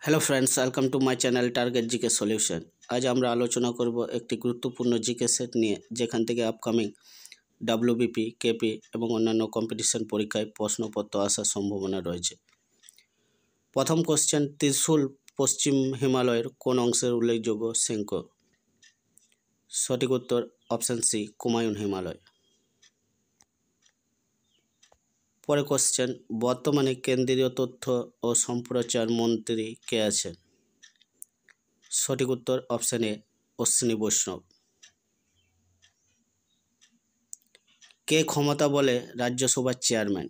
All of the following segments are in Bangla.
Hello friends, welcome to my channel target GK solution. আজ আমরা আলোচনা করব একটি গুরুত্বপূর্ণ জিকে সেট নিয়ে, যেখান থেকে আপকামিং ডাব্লিউবিপি, কেপি এবং অন্যান্য কম্পিটিশন পরীক্ষায় প্রশ্নপত্র আসার সম্ভাবনা রয়েছে। প্রথম কোশ্চেন, ত্রিশূল পশ্চিম হিমালয়ের কোন অংশের উল্লেখযোগ্য শৃঙ্গ? সঠিক উত্তর অপশান সি, কুমায়ুন হিমালয়। পরে কোশ্চেন, বর্তমানে কেন্দ্রীয় তথ্য ও সম্প্রচার মন্ত্রী কে আছেন? সঠিক উত্তর অপশান এ, অশ্বিনী বৈষ্ণব। কে ক্ষমতা বলে রাজ্যসভার চেয়ারম্যান?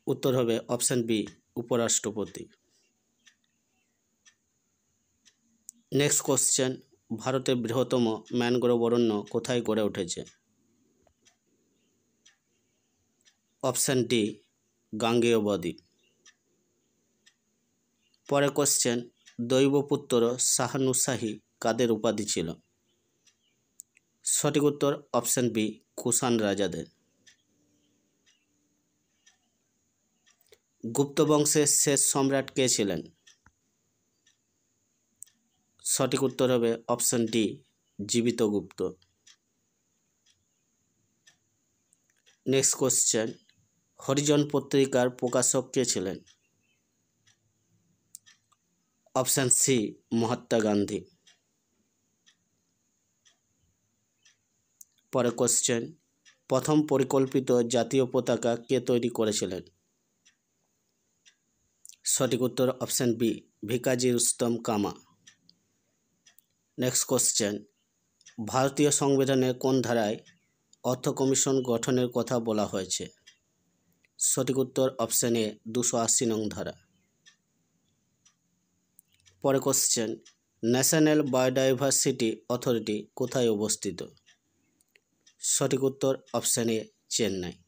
উত্তর হবে অপশান বি, উপরাষ্ট্রপতি। নেক্সট কোশ্চেন, ভারতের বৃহত্তম ম্যানগ্রোভ অরণ্য কোথায় গড়ে উঠেছে? অপশান ডি, গাঙ্গেয় বদ্বীপ। পরে কোশ্চেন, দৈবপুত্র শাহানুশাহী কাদের উপাধি ছিল? সঠিক উত্তর অপশান বি, কুষাণ রাজাদের। গুপ্ত বংশের শেষ সম্রাট কে ছিলেন? সঠিক উত্তর হবে অপশান ডি, জীবিত গুপ্ত। নেক্সট কোশ্চেন, হরিজন পত্রিকার প্রকাশক কে ছিলেন? Option C, Mahatma Gandhi. পরে কোশ্চেন, প্রথম পরিকল্পিত জাতীয় পতাকা কে তৈরি করেছিলেন? সঠিক উত্তর অপশান বি, ভিকাজি রুস্তম কামা। নেক্সট কোশ্চেন, ভারতীয় সংবিধানের কোন ধারায় অর্থ কমিশন গঠনের কথা বলা হয়েছে? সঠিক উত্তর অপশান এ, 280 নং ধারা। পরে কোশ্চেন, ন্যাশনাল বায়োডাইভার্সিটি অথরিটি কোথায় অবস্থিত? সঠিক উত্তর অপশান এ, চেন্নাই।